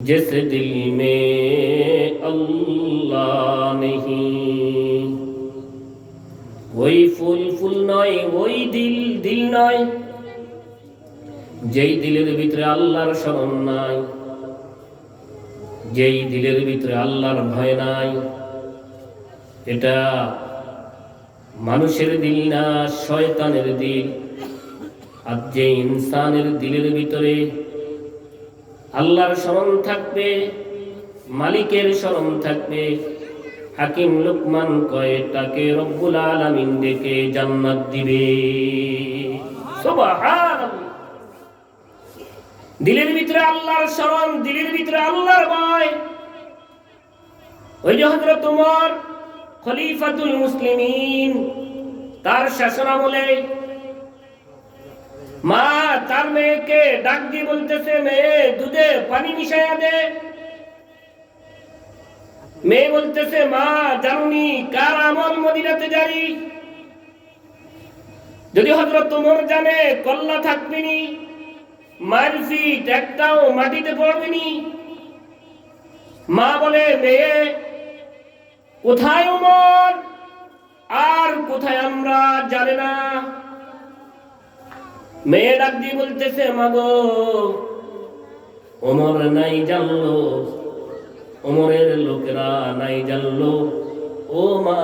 जिस दिल में अल्लाह नहीं, वही ফুল ফুল নয়, ওই দিল দিল নয়। যেই দিলের ভিতরে আল্লাহর স্মরণ নাই, যেই দিলের ভিতরে আল্লাহর ভয় নাই, এটা মানুষের দিল না, শয়তানের দিল। আর যে ইনসানের দিলের ভিতরে আল্লাহর স্মরণ থাকবে, মালিকের স্মরণ থাকবে, হাকিম লুকমান কয় তাকে রব্বুল আলামিন ডেকে জান্নাত দিবে। সুবহানাল্লাহ। দিলের ভিতরে আল্লাহর স্মরণ, দিলের ভিতরে আল্লাহর ভয়। ওই যে হযরত ওমর খলিফাতুল মুসলিমিন, তার শাসনামলে মা তার মেয়েকে ডাক দিয়ে বলতেছে, মেয়ে দুধে পানি মিশাইয়া দে। মেয়ে বলতেছে, মা জানুনি কার আমল মদিনাতে জারি? যদি হযরত ওমর জানে কল্লা থাকবেনি, মারফিট একটাও মাটিতে পড়বেনি। মা বলে, মেয়ে কোথায় ওমর আর কোথায় আমরা জানে না। মেয়ে ডাক দিয়ে বলতেছে, মাগো ওমর নাই জানলো, ওমরের লোকেরা নাই জানলো, ও মা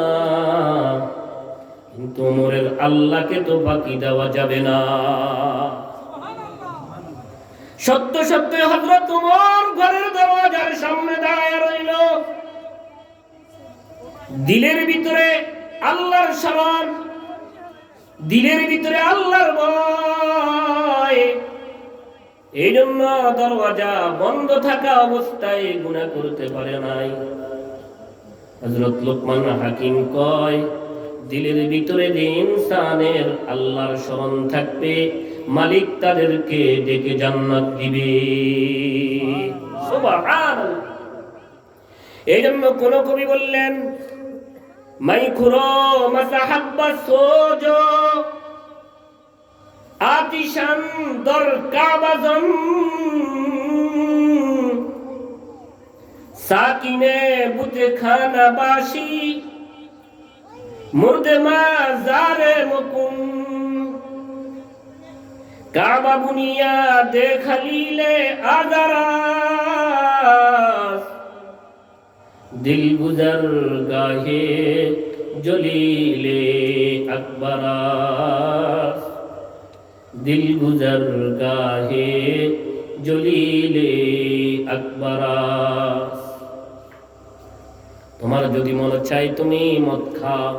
কিন্তু ওমরের আল্লাহকে তো বাকি দেওয়া যাবে না। সত্য সত্য হযরত ওমর ঘরের দরজার সামনে দাঁড়ায় রইল। দিলের ভিতরে আল্লাহর স্মরণ, দিলের ভিতরে আল্লাহর ভয়। এই জন্য দরওয়াজা বন্ধ থাকা অবস্থায় গুনাহ করতে পারে নাই। হযরত লোকমান হাকিম কয়, দিলের ভিতরে যে ইনসানের আল্লাহর স্মরণ থাকবে, মালিক তাদেরকে ডেকে জান্নাত দিবে। সুবহানাল্লাহ। এই জন্য কোন কবি বললেন, মাই খুরো মাসাহাব্বা সোজো আতিশান দর কাবাজন সাকিনে বুতে খানা বাসি মুর্দে মাজারে মুকুম কাবা বুনিয়া দেখালিলে আজারাস দিল গুজর গাহে জলিলে আকবরাস দিল গুজর গাহে জলিলে আকবরাস। তোমার যদি মনে চাই তুমি মদ খাও,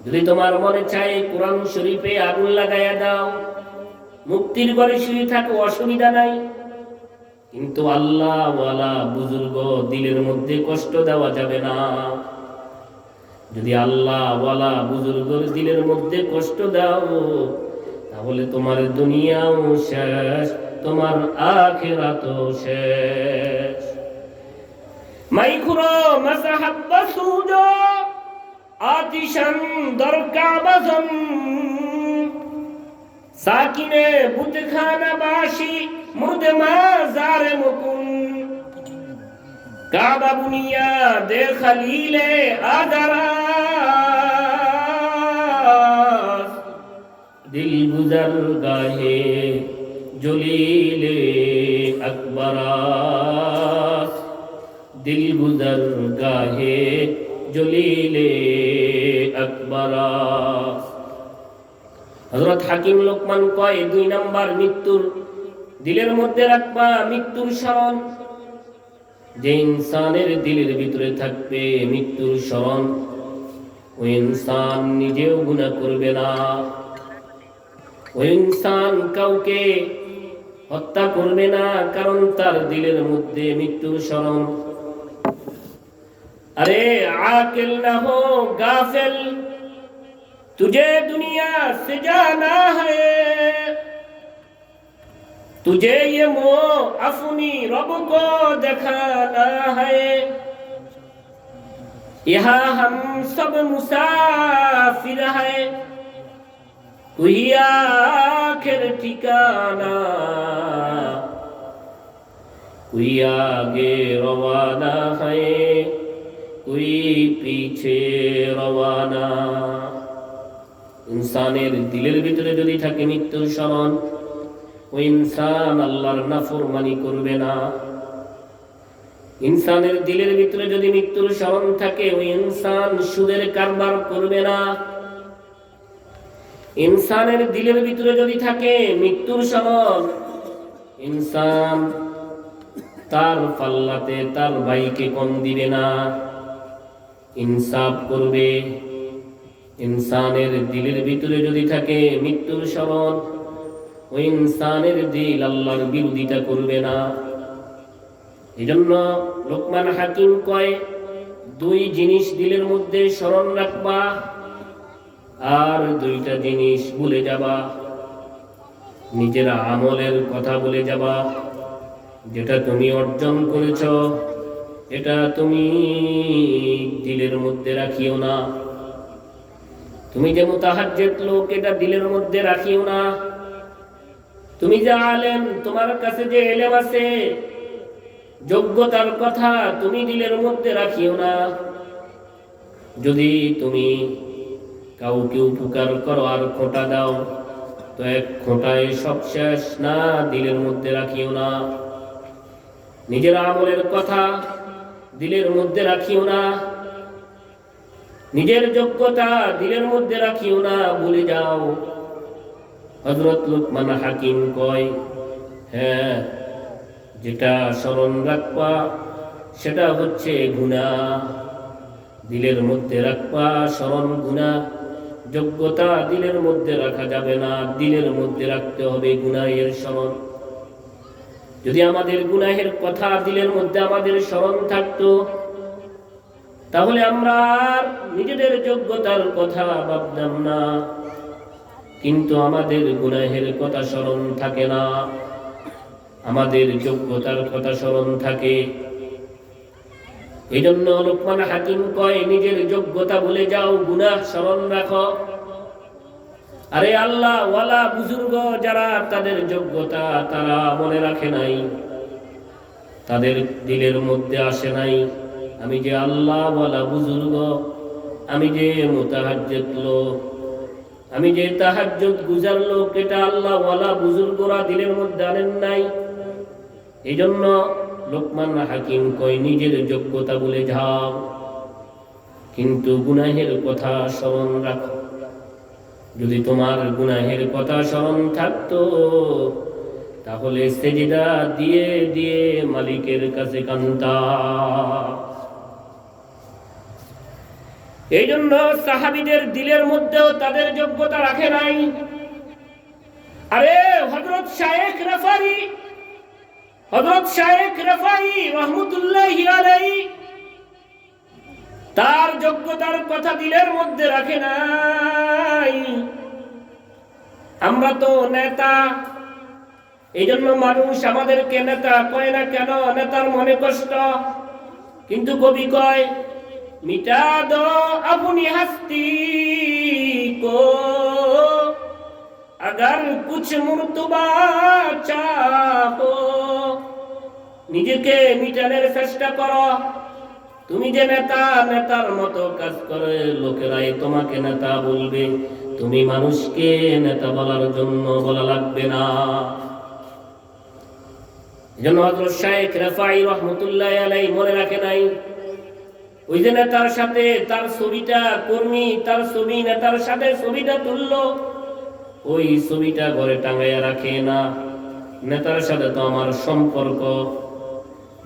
যদি তোমার মনে চাই কোরআন শরীফে আগুন লাগাইয়া দাও, মুক্তির ঘরে শুয়ে থাকো, অসুবিধা নাই। কিন্তু আল্লাহ ওয়ালা বুজুর্গ দিলের মধ্যে কষ্ট দেওয়া যাবে না। যদি আল্লাহ ওয়ালা বুজুর্গর দিলের মধ্যে কষ্ট দাও, তাহলে তোমার দুনিয়াও শেষ, তোমার আখিরাতও শেষ। মাইখুরো মাসাহাব্বা সুজো আতিশান দরকাবাজন সাকিনে বুতখানা বাসি মুর্দে মাজারে মুকুন কাবা বুনিয়া দে খালিলে আজারাস দিল গুজর গাহে জলিলে আকবরাস দিল গুজর গাহে জলিলে আকবরাস। হযরত হাকিম লোকমান কয়, 2 নাম্বার মৃত্যুর দিলের মধ্যে রাখবা মৃত্যুর স্মরণ। যে ইনসানের দিলের ভিতরে থাকবে মৃত্যুর স্মরণ, ওই ইনসান নিজেও গুনাহ করবে না, ওই ইনসান কাউকে হত্যা করবে না, কারণ তার দিলের মধ্যে মৃত্যুর স্মরণ। अरे आकिल न हो गाफिल, तुझे दुनिया से जाना है, तुझे ये मोह अपनी रब को दिखाना है। यहाँ हम सब मुसाफिर है, कोई आखिर ठिकाना कोई आगे रवाना है कोई पीछे रवाना। ইনসানের দিলের ভিতরে যদি থাকে মৃত্যুর স্মরণ, ওই ইনসান আল্লাহর নাফরমানি করবে না। ইনসানের দিলের ভিতরে যদি মৃত্যুর স্মরণ থাকে, ওই ইনসান সুদের কারবার করবে না। ইনসানের দিলের ভিতরে যদি থাকে মৃত্যুর স্মরণ, ইনসান তার পাল্লাতে তার ভাইকে কম দিবে না, ইনসাফ করবে। ইনসানের দিলের ভিতরে যদি থাকে মৃত্যুর স্মরণ, ওই ইনসানের দিল আল্লাহর বিরোধিতা করবে না। এজন্য লোকমান হাকিম কয়, দুই জিনিস দিলের মধ্যে স্মরণ রাখবা, আর দুইটা জিনিস ভুলে যাবা। নিজের আমলের কথা ভুলে যাবা, যেটা তুমি অর্জন করেছ এটা তুমি দিলের মধ্যে রাখিও না। তুমি যে মুতাহাজ্জিদ লোক, এটা দিলের মধ্যে রাখিও না। তুমি যে আলেম, তোমার কাছে যে ইলম আছে, যোগ্যতার কথা তুমি দিলের মধ্যে রাখিও না। যদি তুমি কাউকে উপকার করো আর খোঁটা দাও, তো এক খোঁটায় সব শেষ না, দিলের মধ্যে রাখিও না। নিজের আমলের কথা দিলের মধ্যে রাখিও না, নিজের যোগ্যতা দিলের মধ্যে রাখিও না, ভুলে যাও। হযরত লুকমান হাকিম কয়, হ্যাঁ, যেটা স্মরণ রাখবা সেটা হচ্ছে গুনাহ, দিলের মধ্যে রাখবা স্মরণ গুনাহ। যোগ্যতা দিলের মধ্যে রাখা যাবে না, দিলের মধ্যে রাখতে হবে গুনাহের স্মরণ। যদি আমাদের গুনাহের কথা দিলের মধ্যে আমাদের স্মরণ থাকতো, তাহলে আমরা নিজেদের যোগ্যতার কথা ভাবতাম না। কিন্তু আমাদের গুনাহের কথা স্মরণ থাকে না, আমাদের যোগ্যতার কথা স্মরণ থাকে। এই জন্য লোকমান হাকিম কয়, নিজের যোগ্যতা ভুলে যাও, গুনাহ স্মরণ রাখো। আরে আল্লাহ ওয়ালা বুজুর্গ যারা, তাদের যোগ্যতা তারা মনে রাখে নাই, তাদের দিলের মধ্যে আসে নাই। আমি যে আল্লাহ ওয়ালা বুজুর্গ, আমি যে মুতাহাজ্জিদ লোক, আমি যে তাহাজ্জুদ গুজার লোক, এটা আল্লাহ ওয়ালা বুজুর্গরা দিলের মধ্যে আনেন নাই। এই জন্য লোকমান হাকিম কয়, নিজের যোগ্যতা ভুলে যাও, কিন্তু গুনাহের কথা স্মরণ রাখো। যদি তোমার গুনাহের কথা স্মরণ থাকতো, তাহলে সেজদা দিয়ে দিয়ে মালিকের কাছে কাঁদতা। এই জন্য সাহাবীদের দিলের মধ্যেও তাদের যোগ্যতা রাখে নাই। আরে হযরত শায়েখ রাফাই রহমতুল্লাহি আলাইহি, তার যোগ্যতার কথা দিলের মধ্যে রাখে নাই। আমরা তো নেতা, এই জন্য মানুষ আমাদেরকে নেতা কয় না কেন? নেতার মনে কষ্ট। কিন্তু কবি কয়, মিটা দো আপনি হস্তি কো अगर कुछ मुर्तबा चाहो, নিজেকে মিটানোর চেষ্টা করো। তুমি যে নেতা, নেতার মতো কাজ করে লোকেরাই তোমাকে নেতা বলবে, তুমি মানুষকে নেতা বলার জন্য বলা লাগবে না। এজন্য হযরত শায়েখ রাফাই রহমতুল্লাহি আলাইহি মনে রাখে নাই। ওই যে নেতার সাথে তার ছবিটা, কর্মী তার ছবি নেতার সাথে ছবিটা তুললো, ওই ছবিটা ঘরে টাঙাইয়া রাখে না। নেতার সাথে তো আমার সম্পর্ক,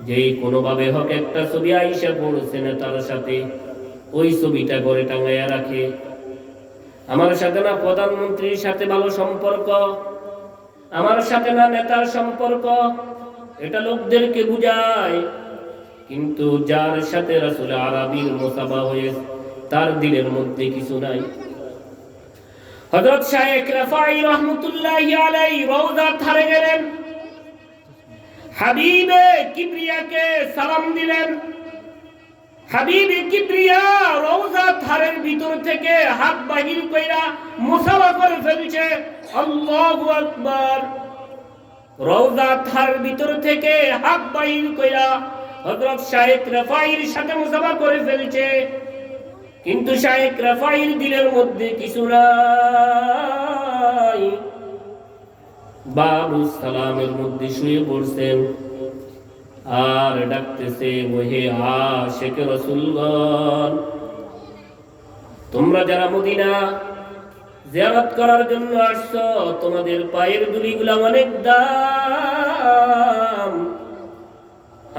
যেই কোনোভাবে হোক একটা ছবি আইসা পড়ছে নেতার সাথে, ওই ছবিটা ঘরে টাঙাইয়া রাখে। আমার সাথে না প্রধানমন্ত্রীর সাথে ভালো সম্পর্ক, আমার সাথে না নেতার সম্পর্ক, এটা লোকদেরকে বুঝায়। কিন্তু যার সাথে রাসূল আরবির মুসাফা হয়েছে, তার দিলের মধ্যে কিছু নাই। হযরত শায়েখ রাফাই রহমতুল্লাহি আলাইহি রওজা ধারে গেলেন, হাবিবে কিবরিয়াকে সালাম দিলেন। হাবিবে কিবরিয়া রওজা ধারের ভিতর থেকে হাত বাহির কইরা মুসাফা করে ফেলছে। আল্লাহু আকবার। রওজা থার ভিতর থেকে হাত বাইর কইরা হযরত শায়েখ রাফাইর সাথে মুসাফা করে ফেলছে, কিন্তু শায়েখ রাফাইর দিলের মধ্যে কিছু নাই। বাবুস সালামের মধ্যে শুয়ে পড়ছেন আর ডাকতেছে, ওহে আশিক রাসূলগণ, তোমরা যারা মদিনা জিয়ারত করার জন্য আসছো, তোমাদের পায়ের ধুলিগুলো অনেক দাম।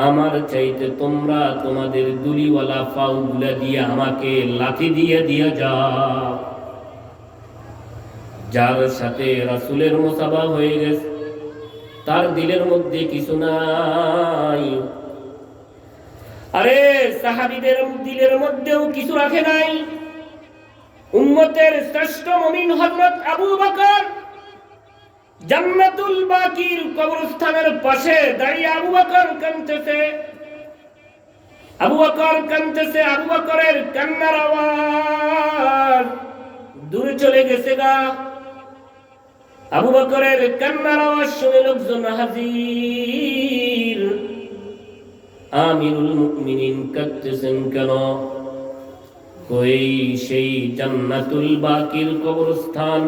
আমার চাইতে তোমরা তোমাদের দুলিওয়ালা পাগুলা দিয়ে আমাকে লাথি দিয়ে দিয়ে যাও। যার সাথে রাসূলের মুসাফা হয়ে গেছে তার দিলের মধ্যে কিছু নাই। আরে সাহাবীদের দিলের মধ্যেও কিছু রাখে নাই। উম্মতের শ্রেষ্ঠ মুমিন হযরত আবু বকর জান্নাতুল বাকির কবরস্থানের পাশে দাঁড়িয়ে আবু বকর কাঁদতেছে। আবু বকরের কান্নার আওয়াজ দূরে চলে গেছে গা। আবু বকরের কান্নার আওয়াজ শুনে লোকজন হাজির। আমিরুল মুমিনিন কাঁদতেছেন কেন? কই সেই জান্নাতুল বাকির কবরস্থান,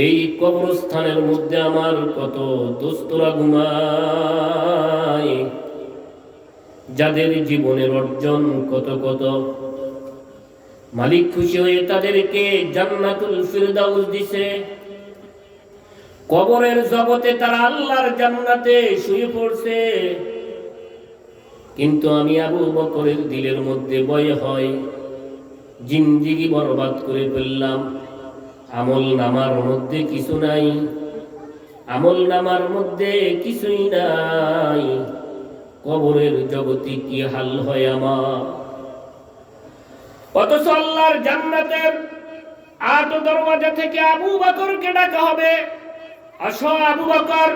এই কবরস্থানের মধ্যে আমার কত দোস্তরা ঘুমায়, যাদের জীবনের অর্জন কত কত। মালিক খুশি হয়ে তাদেরকে জান্নাতুল ফিরদাউস দিছে। কবরের জগতে তারা আল্লাহর জান্নাতে শুয়ে পড়ছে। কিন্তু আমি আবু বকরের দিলের মধ্যে ভয় হয়, জিন্দেগি বরবাদ করে ফেললাম। আমল নামার মধ্যে কিছু নাই, আমল নামার মধ্যে কিছুই নাই। কবরের জগতে কি হাল হয় আমার। অথচ আল্লাহর জান্নাতের ৮ দরওয়াজা থেকে আবু বকরকে ডাকা হবে, আসো আবু বকর,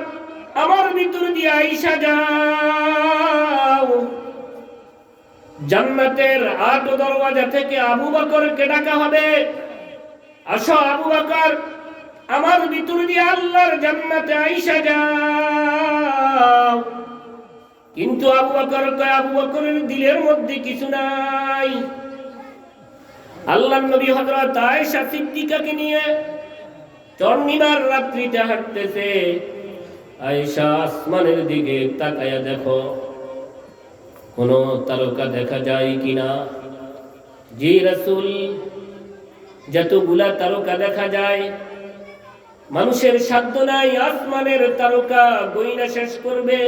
আমার ভিতর দিয়ে আইসা যাও। জান্নাতের ৮ দরওয়াজা থেকে আবু বকরকে ডাকা হবে, আসো আবু বকর, আমার ভিতর দিয়ে আল্লাহর জান্নাতে আইসা যাও। কিন্তু আবু বকর কয়, আবু বকরের দিলের মধ্যে কিছু নাই। আল্লাহর নবী হযরত আয়েশা সিদ্দিকাকে নিয়ে চন্দ্রিমার রাত্রিতে হাঁটতেছে। আয়েশা আসমানের দিকে তাকায়া দেখো, কোন তারকা দেখা যায় কিনা। জি রাসূল, যতগুলা তারকা দেখা যায় মানুষের সাধ্য নাই আসমানের তারকা গইনা শেষ করবে।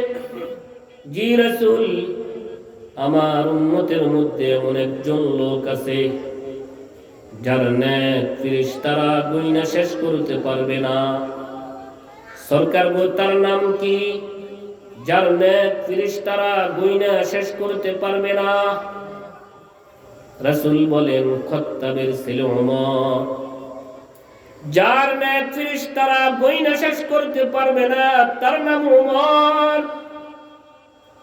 জি রাসূল, আমার উম্মতের মধ্যে এমন একজন লোক আছে যার নেক ফেরেশতারা গইনা শেষ করতে পারবে না। সরকার গো, তার নাম কি? যার নেক ফেরেশতারা গইনা শেষ করতে পারবে না। রাসূল বলেন, খাত্তাবের ছেলে ওমর। যার নেক ফেরেশতারা গইনা শেষ করতে পারবে না তার নাম ওমর।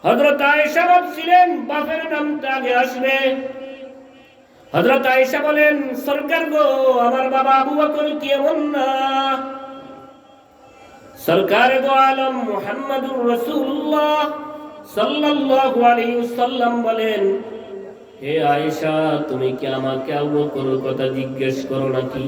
হযরত আয়েশা ভাবছিলেন বাপের নামটা আগে আসবে। হযরত আয়েশা বলেন, সরকার গো, আমার বাবা আবু বকর কি এমন না? সরকার গো আলম মুহাম্মদুর রাসূলুল্লাহ সাল্লাল্লাহু আলাইহি ওয়াসাল্লাম বলেন, হে আয়েশা, তুমি কি আমাকে আবু বকরের কথা জিজ্ঞেস করো নাকি?